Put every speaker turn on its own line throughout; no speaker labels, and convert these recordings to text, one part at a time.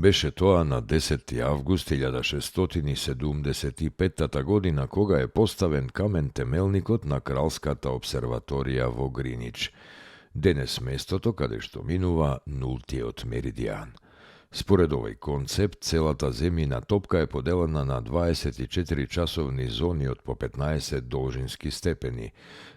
Беше тоа на 10. август 1675 година кога е поставен камен темелникот на Кралската обсерваторија во Гринич. Денес местото каде што минува нултиот меридијан. Според овој концепт, целата земјина топка е поделена на 24 часовни зони од по 15 должински степени.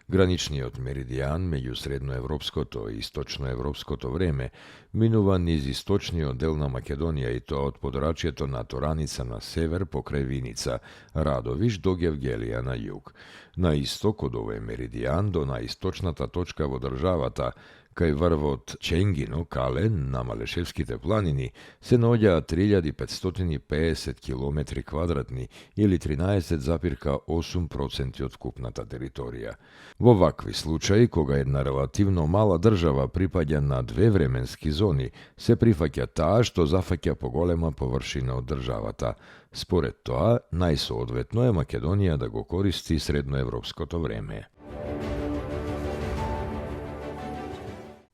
Граничниот меридијан меѓу средноевропското и источноевропското време минува низ источниот дел на Македонија и тоа од подрачјето на Тораница на север покрај Виница, Радовиш до Гевгелија на југ. На исток од овој меридијан до наисточната точка во државата, кај врвот Ченгино, Кален, на Малешевските планини, се наоѓаат 3550 км квадратни или 13,8% од вкупната територија. Во вакви случаи, кога една релативно мала држава припаѓа на две временски зони, се прифаќа таа што зафаќа поголема површина од државата. Според тоа, најсоодветно е Македонија да го користи средноевропското време.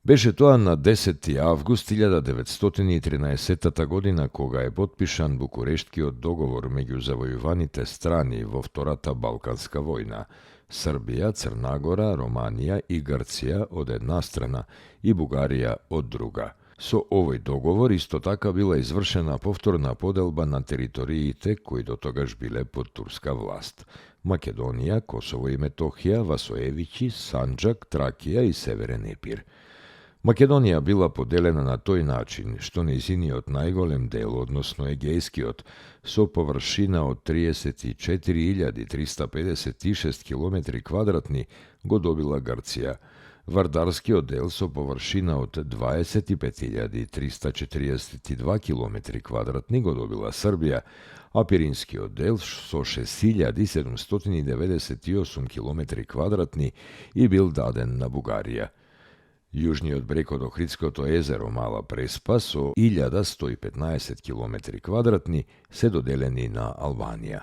Беше тоа на 10. август 1913 година кога е потпишан Букурешткиот договор меѓу завојуваните страни во Втората Балканска војна. Србија, Црнагора, Романија и Грција од една страна и Бугарија од друга. Со овој договор исто така била извршена повторна поделба на териториите кои дотогаш биле под турска власт. Македонија, Косово и Метохија, Васоевиќи, Санџак, Тракија и Северен Епир. Македонија била поделена на тој начин што нејзиниот најголем дел, односно Егејскиот, со површина од 34.356 км квадратни, го добила Грција. Вардарскиот дел со површина од 25.342 км квадратни го добила Србија, а Пиринскиот дел со 6.798 км квадратни и бил даден на Бугарија. Јужниот брег од Охридското езеро Мала Преспа со 1115 км квадратни се доделени на Албанија.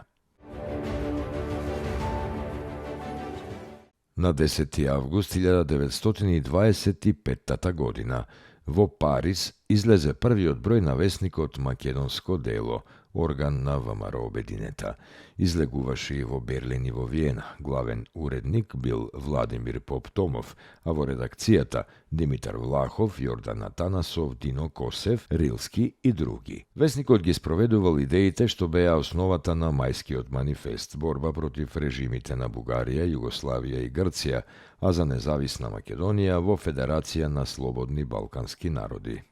На 10. август 1925 година во Париз излезе првиот број на весникот Македонско дело, орган на ВМРО Обединета. Излегуваше и во Берлин и во Виена. Главен уредник бил Владимир Поп-Томов, а во редакцијата Димитар Влахов, Јордан Атанасов, Дино Косев, Рилски и други. Весникот ги спроведувал идеите што беа основата на Мајскиот манифест, борба против режимите на Бугарија, Југославија и Грција, а за независна Македонија во Федерација на слободни балкански народи.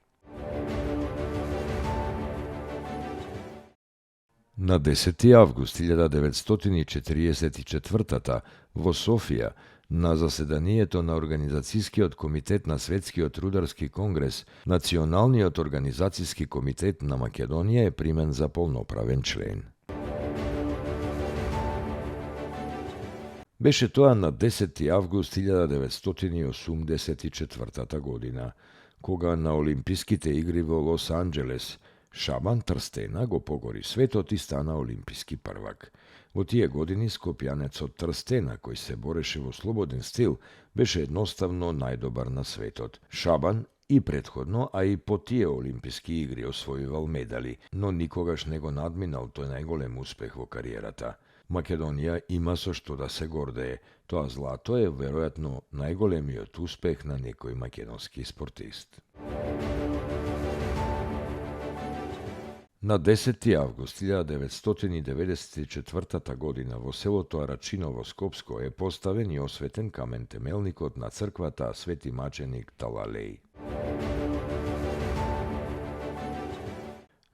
На 10. август 1944 во Софија, на заседанието на Организацијскиот комитет на Светскиот рударски конгрес, Националниот организацијски комитет на Македонија е примен за полноправен член. Беше тоа на 10. август 1984 година, кога на Олимписките игри во Лос Анџелес Шабан Трстена го покори светот и стана олимписки првак. Во тие години скопјанецот Трстена, кој се бореше во слободен стил, беше едноставно најдобар на светот. Шабан и претходно, а и по тие олимписки игри освојувал медали, но никогаш не го надминал тој најголем успех во кариерата. Македонија има со што да се гордее. Тоа злато е веројатно најголемиот успех на некој македонски спортист. На 10. август 1994 година во селото Арачиново Скопско е поставен и осветен камен темелникот на црквата Свети маченик Талалеј.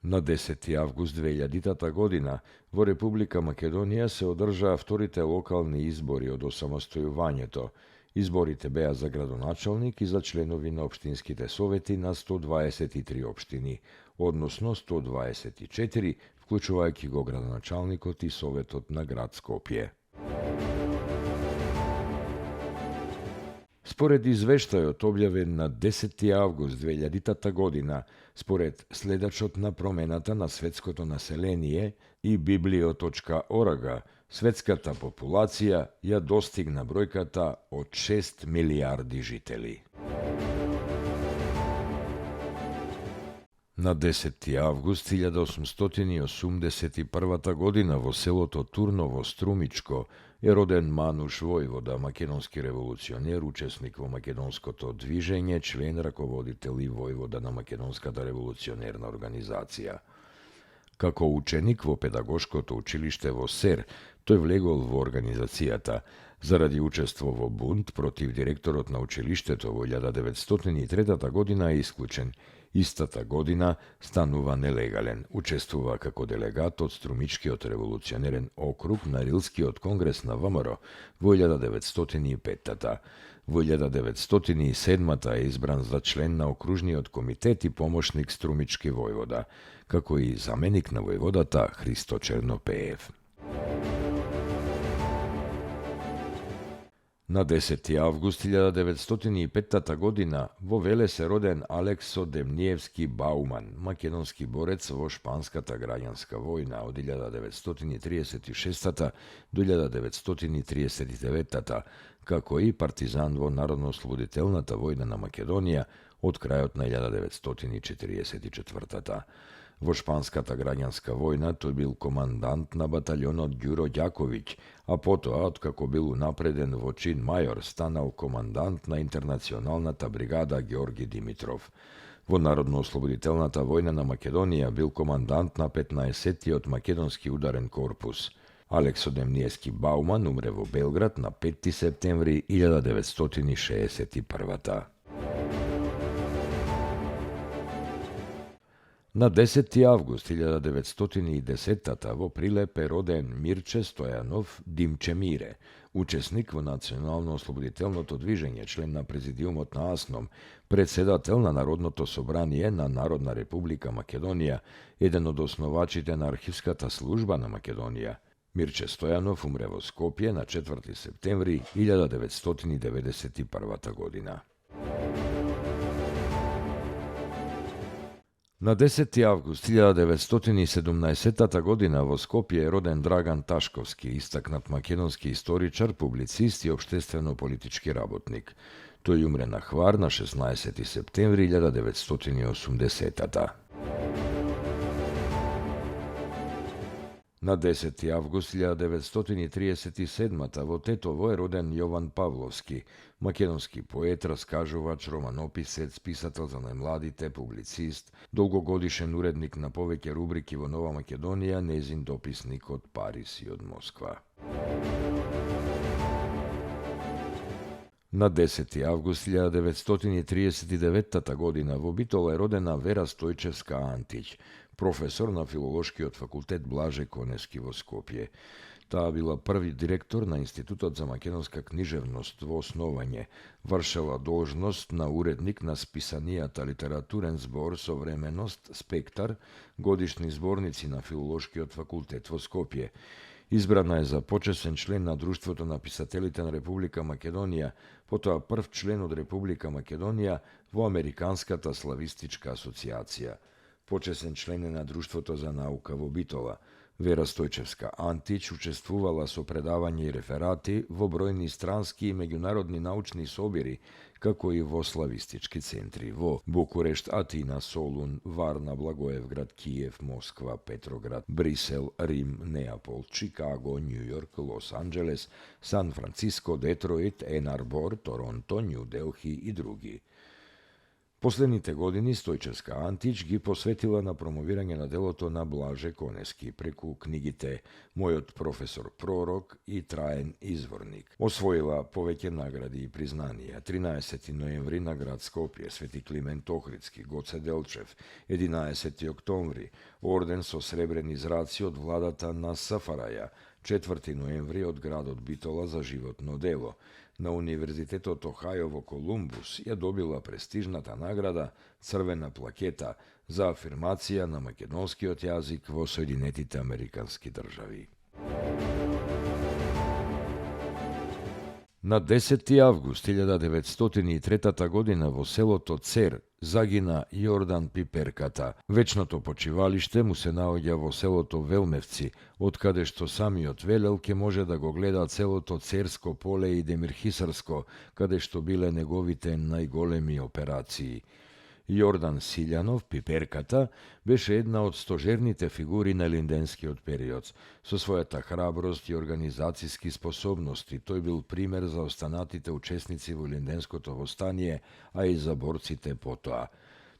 На 10. август 2000 година во Република Македонија се одржаа вторите локални избори од осамостојувањето. Изборите беа за градоначалник и за членови на општинските совети на 123 општини, односно 124, вклучувајќи го градоначалникот и советот на град Скопје. Според извештајот објавен на 10. август 2000 година, според следачот на промената на светското население и Biblio.org, светската популација ја достигна бројката од 6 милиарди жители. Na 10. avgust 1881. godina vo селото Турново Струмичко je roden Manuš Vojvoda, makedonski revolucioner, učesnik vo makedonskoto dviženje, člen rakovoditelji Vojvodana makedonskata revolucionerna organizacija. Kako učenik vo pedagoškoto učilište vo Ser, to je vlegol vo organizacijata. Zaradi učestvo vo bunt protiv direktorot na učilišteto vo 1903. godina je isključen. Istata godina stanuva nelegalen. Učestva kako delegat od Strumički od revolucioneren okrug na Rilski od kongres na VMRO vo 1905. Vo 1907. je izbran za člen na okružni od komitet i pomoćnik Strumički vojvoda, kako i zamenik na vojvodata Hristo Černopejev. Na 10. avgust 1905. godina vo Vele se roden Alekso Demnijevski Bauman, makedonski borec vo španskata građanska vojna od 1936. do 1939. kako i partizan vo Narodno-osloboditeljnata vojna na Makedonija od krajot na 1944. Vo španskata građanska vojna to je bil komandant na bataljonu Đuro Đaković, a poto, otkako bil unapreden vo čin major, stanal komandant na internacionalnata brigada Georgi Dimitrov. Vo Narodno-osloboditeljnata vojna na Makedonija bil komandant na 15. od makedonski udaren korpus. Alekso Demnijevski Bauman umre vo Belgrad na 5. septembri 1961. Na 10. avgust 1910. vo Prilepe roden Mirče Stojanov Dimče Mire, učesnik vo nacionalno-osloboditeljnoto dviženje, člen na prezidijumot na Asnom, predsedatel na Narodnoto sobranije na Narodna republika Makedonija, jedan od osnovačite na arhivskata služba na Makedonija. Mirče Stojanov umre vo Skopje na 4. septembri 1991. godina. Na 10. avgust 1917. godina vo Skopje je roden Dragan Taškovski, istaknat makedonski istoričar, publicist i opštestveno-politički rabotnik. To je umre na Hvar na 16. septembri 1980. Na 10. avgust 1937. vo Tetovo je roden Jovan Pavlovski, makedonski poet, raskažovač, romanopisec, pisatelj za najmladi te publicist, dolgogodišen urednik na poveke rubriki vo Nova Makedonija, nezin dopisnik od Paris i od Moskva. Na 10. avgust 1939. godina vo Bitola je rodena Vera Stojčevska Antić, profesor na filološki od fakultet Blaže Koneski vo Skopje. Ta bila prvi direktor na Institutot za makedonska književnost vo osnovanje, vršila dožnost na urednik na spisanijata literaturen zbor Sovremenost, Spektar, godišnji zbornici na filološki od fakultet vo Skopje. Izbrana je za počesen člen na Društvoto napisatelite na Republika Makedonija, potom prv člen od Republika Makedonija vo Amerikanskata slavistička asocijacija. Počesen člen je na Društvoto za nauka vo Bitola. Vera Stojčevska Antić učestvovala so predavanje i referati vo brojni stranski i međunarodni naučni sobiri, kako i vo slavistički centri vo Bukurešt, Atina, Solun, Varna, Blagojevgrad, Kijev, Moskva, Petrograd, Brisel, Rim, Neapol, Chicago, New York, Los Angeles, San Francisco, Detroit, Ann Arbor, Toronto, New Delhi i drugi. Poslednjite godini Stojčevska Antić gi posvetila na promoviranje na deloto na Blaže Koneski preku knjigite Moj od profesor prorok i Trajen izvornik. Osvojila poveke nagradi i priznanija. 13. novembri nagrad Skopje, Sveti Kliment Ohridski, Goce Delčev, 11. oktobri, orden so srebreni zraci od vladata na Safaraja, 4. novembri od grad od Bitola za životno delo. Na Univerzitetu Ohio vo Columbus je dobila prestižnata nagrada Crvena plaketa za afirmacija na makedonski od jazik vo Sjedinetite Amerikanski državi. Na 10. avgust 1903. godina vo seloto Cer zagina Jordan Piperkata. Večното počivalište mu se naođa vo seloto Velmevci, od kade što sami od Velelke može da go gleda celoto Cersko pole i Demirhisarsko, kade što bile negovite najgolemi operaciji. Јордан Силјанов, Пиперката, беше една од стожерните фигури на линденскиот период. Со својата храброст и организацијски способности, тој бил пример за останатите учесници во линденското востание, а и за борците потоа.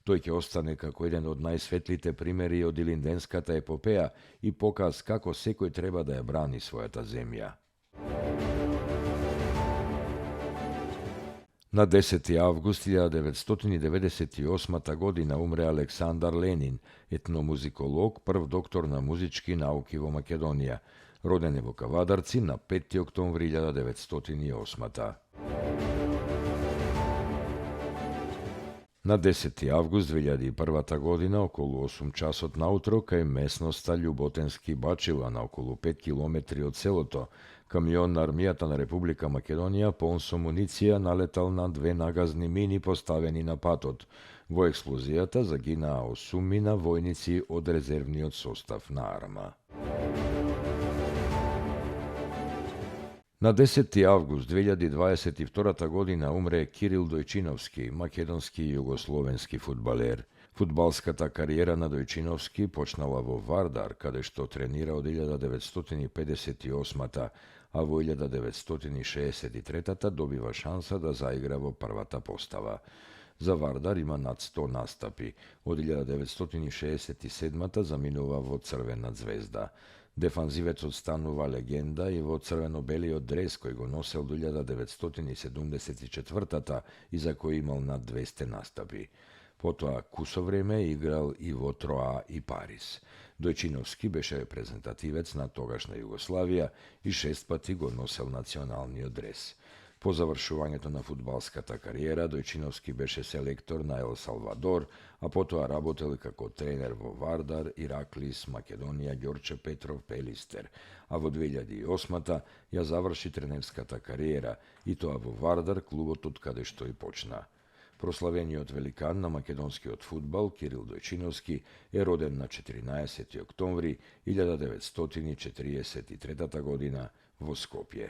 Тој ќе остане како еден од најсветлите примери од линденската епопеја и показ како секој треба да ја брани својата земја. На 10. август 1998 година умре Александар Ленин, етномузиколог, прв доктор на музички науки во Македонија. Роден е во Кавадарци на 5. октомври 1908. На 10. август 2001 година, околу 8 часот наутро, кај местноста Љуботенски Бачила, на околу 5 километри од селото, камион на армијата на Република Македонија полн со муниција налетал на две нагазни мини поставени на патот. Во експлозијата загинаа 8 војници од резервниот состав на арма. На 10. август 2022 година умре Кирил Дојчиновски, македонски и југословенски фудбалер. Фудбалската кариера на Дојчиновски почнала во Вардар, каде што тренира од 1958 а во 1963 добива шанса да заигра во првата постава. За Вардар има над 100 настапи. Од 1967 заминува во Црвена звезда. Дефанзивецот станува легенда и во црвено-белиот дрес кој го носел до 1974 и за кој имал над 200 настапи. Потоа кусо време играл и во Троа и Париз. Дојчиновски беше репрезентативец на тогашна Југославија и 6 пати го носел националниот дрес. По завршувањето на фудбалската кариера, Дојчиновски беше селектор на Ел Салвадор, а потоа работел како тренер во Вардар, Ираклис, Македонија, Ѓорче Петров, Пелистер, а во 2008 ја заврши тренерската кариера, и тоа во Вардар, клубот од каде што и почна. Прославениот великан на македонскиот фудбал Кирил Дојчиновски е роден на 14. октомври 1943 година во Скопје.